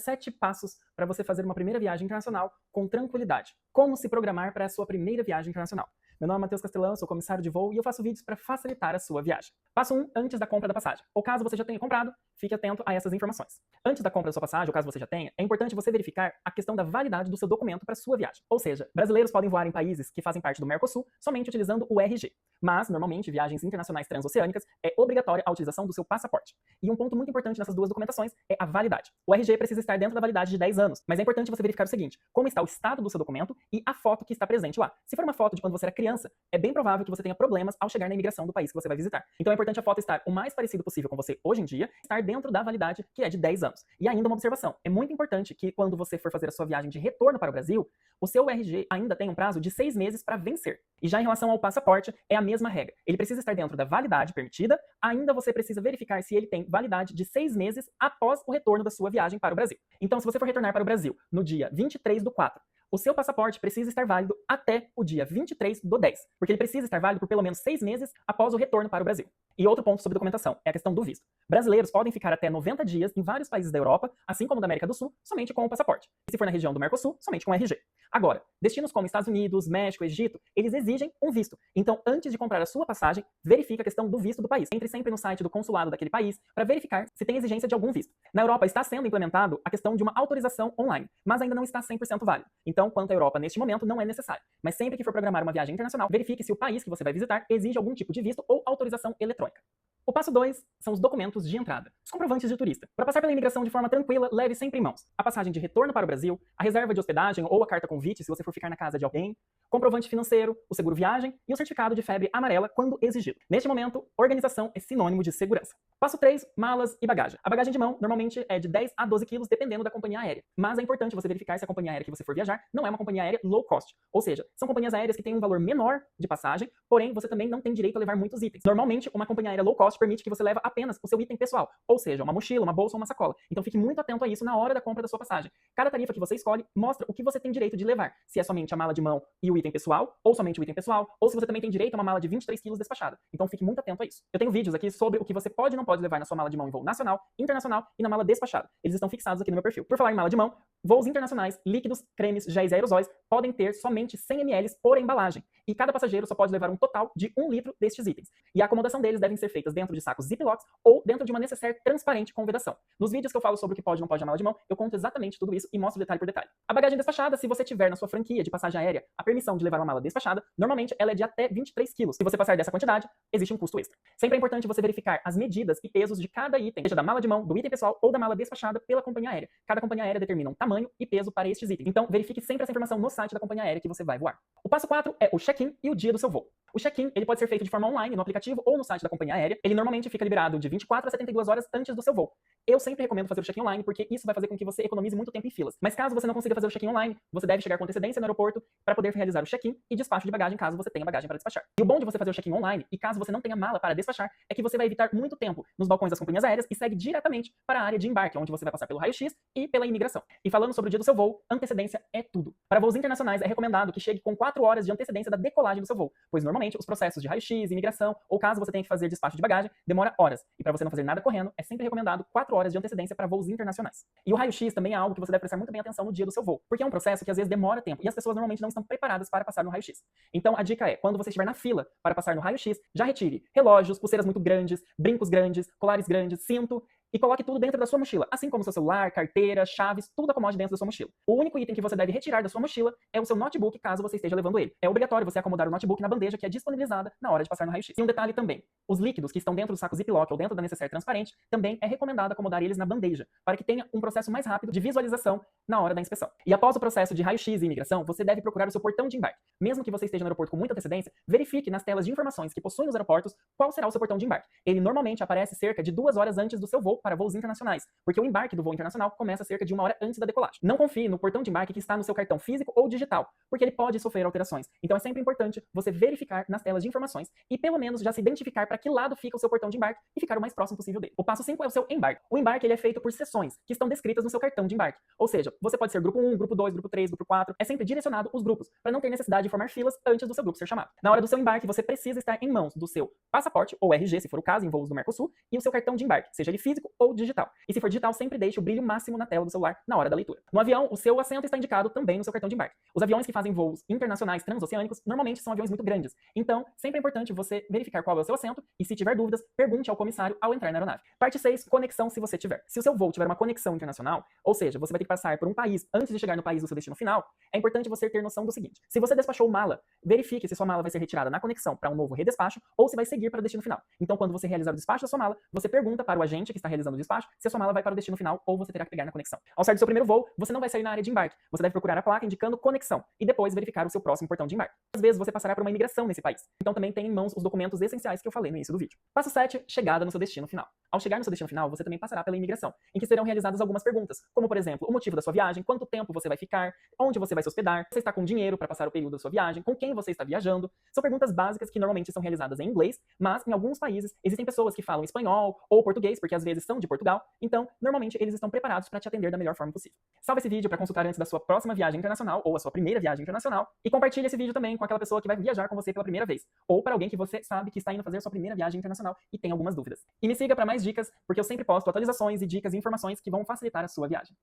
7 passos para você fazer uma primeira viagem internacional com tranquilidade. Como se programar para a sua primeira viagem internacional. Meu nome é Matheus Castelão, sou comissário de voo e eu faço vídeos para facilitar a sua viagem. Passo 1, antes da compra da passagem. Ou caso você já tenha comprado, fique atento a essas informações. Antes da compra da sua passagem, ou caso você já tenha, é importante você verificar a questão da validade do seu documento para a sua viagem. Ou seja, brasileiros podem voar em países que fazem parte do Mercosul somente utilizando o RG. Mas, normalmente, viagens internacionais transoceânicas é obrigatória a utilização do seu passaporte. E um ponto muito importante nessas duas documentações é a validade. O RG precisa estar dentro da validade de 10 anos, mas é importante você verificar o seguinte: como está o estado do seu documento e a foto que está presente lá. Se for uma foto de quando você era criança, é bem provável que você tenha problemas ao chegar na imigração do país que você vai visitar. Então é importante a foto estar o mais parecido possível com você hoje em dia, estar dentro da validade que é de 10 anos. E ainda uma observação: é muito importante que quando você for fazer a sua viagem de retorno para o Brasil, o seu RG ainda tem um prazo de 6 meses para vencer. E já em relação ao passaporte, é a mesma regra. Ele precisa estar dentro da validade permitida, ainda você precisa verificar se ele tem validade de 6 meses após o retorno da sua viagem para o Brasil. Então, se você for retornar para o Brasil no dia 23/4, o seu passaporte precisa estar válido até o dia 23/10, porque ele precisa estar válido por pelo menos 6 meses após o retorno para o Brasil. E outro ponto sobre documentação é a questão do visto. Brasileiros podem ficar até 90 dias em vários países da Europa, assim como da América do Sul, somente com o passaporte. E se for na região do Mercosul, somente com o RG. Agora, destinos como Estados Unidos, México, Egito, eles exigem um visto. Então, antes de comprar a sua passagem, verifique a questão do visto do país. Entre sempre no site do consulado daquele país para verificar se tem exigência de algum visto. Na Europa está sendo implementado a questão de uma autorização online, mas ainda não está 100% válido. Então, quanto à Europa, neste momento, não é necessário. Mas sempre que for programar uma viagem internacional, verifique se o país que você vai visitar exige algum tipo de visto ou autorização eletrônica. O passo 2 são os documentos de entrada, os comprovantes de turista. Para passar pela imigração de forma tranquila, leve sempre em mãos a passagem de retorno para o Brasil, a reserva de hospedagem ou a carta convite se você for ficar na casa de alguém, comprovante financeiro, o seguro viagem e o certificado de febre amarela quando exigido. Neste momento, organização é sinônimo de segurança. Passo 3, malas e bagagem. A bagagem de mão normalmente é de 10 a 12 quilos dependendo da companhia aérea, mas é importante você verificar se a companhia aérea que você for viajar não é uma companhia aérea low cost, ou seja, são companhias aéreas que têm um valor menor de passagem, porém você também não tem direito a levar muitos itens. Normalmente, uma companhia aérea low cost permite que você leve apenas o seu item pessoal, ou seja, uma mochila, uma bolsa ou uma sacola. Então fique muito atento a isso na hora da compra da sua passagem. Cada tarifa que você escolhe mostra o que você tem direito de levar, se é somente a mala de mão e o item pessoal, ou somente o item pessoal, ou se você também tem direito a uma mala de 23 quilos despachada. Então fique muito atento a isso. Eu tenho vídeos aqui sobre o que você pode e não pode levar na sua mala de mão em voo nacional, internacional e na mala despachada. Eles estão fixados aqui no meu perfil. Por falar em mala de mão, voos internacionais, líquidos, cremes, géis e aerosóis podem ter somente 100 ml por embalagem. E cada passageiro só pode levar um total de 1 litro destes itens. E a acomodação deles devem ser feitas dentro de sacos ziplocs ou dentro de uma necessaire transparente com vedação. Nos vídeos que eu falo sobre o que pode e não pode na mala de mão, eu conto exatamente tudo isso e mostro detalhe por detalhe. A bagagem despachada, se você tiver na sua franquia de passagem aérea a permissão de levar uma mala despachada, normalmente ela é de até 23 quilos. Se você passar dessa quantidade, existe um custo extra. Sempre é importante você verificar as medidas e pesos de cada item, seja da mala de mão, do item pessoal ou da mala despachada pela companhia aérea. Cada companhia aérea determina um tamanho e peso para estes itens. Então, verifique sempre essa informação no site da companhia aérea que você vai voar. O passo 4 é o check-in e o dia do seu voo. O check-in, ele pode ser feito de forma online, no aplicativo ou no site da companhia aérea. Ele normalmente fica liberado de 24 a 72 horas antes do seu voo. Eu sempre recomendo fazer o check-in online, porque isso vai fazer com que você economize muito tempo em filas. Mas caso você não consiga fazer o check-in online, você deve chegar com antecedência no aeroporto para poder realizar o check-in e despacho de bagagem, caso você tenha bagagem para despachar. E o bom de você fazer o check-in online, e caso você não tenha mala para despachar, é que você vai evitar muito tempo nos balcões das companhias aéreas e segue diretamente para a área de embarque, onde você vai passar pelo raio-x e pela imigração. E falando sobre o dia do seu voo, antecedência é tudo. Para voos internacionais, é recomendado que chegue com 4 horas de antecedência da decolagem do seu voo, pois normalmente os processos de raio-x, imigração, ou caso você tenha que fazer despacho de bagagem, demora horas. E para você não fazer nada correndo, é sempre recomendado 4 horas de antecedência para voos internacionais. E o raio-x também é algo que você deve prestar muito bem atenção no dia do seu voo, porque é um processo que às vezes demora tempo e as pessoas normalmente não estão preparadas para passar no raio-x. Então a dica é, quando você estiver na fila para passar no raio-x, já retire relógios, pulseiras muito grandes, brincos grandes, colares grandes, cinto, e coloque tudo dentro da sua mochila, assim como seu celular, carteira, chaves, tudo acomode dentro da sua mochila. O único item que você deve retirar da sua mochila é o seu notebook, caso você esteja levando ele. É obrigatório você acomodar o notebook na bandeja que é disponibilizada na hora de passar no raio-x. E um detalhe também, os líquidos que estão dentro do saco Ziploc ou dentro da necessaire transparente, também é recomendado acomodar eles na bandeja, para que tenha um processo mais rápido de visualização na hora da inspeção. E após o processo de raio-x e imigração, você deve procurar o seu portão de embarque. Mesmo que você esteja no aeroporto com muita antecedência, verifique nas telas de informações que possuem nos aeroportos qual será o seu portão de embarque. Ele normalmente aparece cerca de 2 horas antes do seu voo para voos internacionais, porque o embarque do voo internacional começa cerca de 1 hora antes da decolagem. Não confie no portão de embarque que está no seu cartão físico ou digital, porque ele pode sofrer alterações. Então é sempre importante você verificar nas telas de informações e pelo menos já se identificar para que lado fica o seu portão de embarque e ficar o mais próximo possível dele. O passo 5 é o seu embarque. O embarque ele é feito por seções que estão descritas no seu cartão de embarque. Ou seja, você pode ser grupo 1, grupo 2, grupo 3, grupo 4. É sempre direcionado os grupos, para não ter necessidade de formar filas antes do seu grupo ser chamado. Na hora do seu embarque, você precisa estar em mãos do seu passaporte ou RG, se for o caso, em voos do Mercosul, e o seu cartão de embarque, seja ele físico físico ou digital. E se for digital, sempre deixe o brilho máximo na tela do celular na hora da leitura. No avião, o seu assento está indicado também no seu cartão de embarque. Os aviões que fazem voos internacionais transoceânicos normalmente são aviões muito grandes. Então, sempre é importante você verificar qual é o seu assento e, se tiver dúvidas, pergunte ao comissário ao entrar na aeronave. Parte 6, conexão se você tiver. Se o seu voo tiver uma conexão internacional, ou seja, você vai ter que passar por um país antes de chegar no país do seu destino final, é importante você ter noção do seguinte: se você despachou mala, verifique se sua mala vai ser retirada na conexão para um novo redespacho ou se vai seguir para o destino final. Então, quando você realizar o despacho da sua mala, você pergunta para o agente que está realizando o despacho se a sua mala vai para o destino final ou você terá que pegar na conexão. Ao sair do seu primeiro voo, você não vai sair na área de embarque. Você deve procurar a placa indicando conexão e depois verificar o seu próximo portão de embarque. Às vezes você passará por uma imigração nesse país. Então também tenha em mãos os documentos essenciais que eu falei no início do vídeo. Passo 7, chegada no seu destino final. Ao chegar no seu destino final, você também passará pela imigração, em que serão realizadas algumas perguntas, como por exemplo, o motivo da sua viagem, quanto tempo você vai ficar, onde você vai se hospedar, você está com dinheiro para passar o período da sua viagem, com quem você está viajando. São perguntas básicas que normalmente são realizadas em inglês, mas em alguns países existem pessoas que falam espanhol ou português, porque às vezes são de Portugal, então normalmente eles estão preparados para te atender da melhor forma possível. Salve esse vídeo para consultar antes da sua próxima viagem internacional ou a sua primeira viagem internacional e compartilhe esse vídeo também com aquela pessoa que vai viajar com você pela primeira vez ou para alguém que você sabe que está indo fazer a sua primeira viagem internacional e tem algumas dúvidas. E me siga para mais dicas, porque eu sempre posto atualizações e dicas e informações que vão facilitar a sua viagem.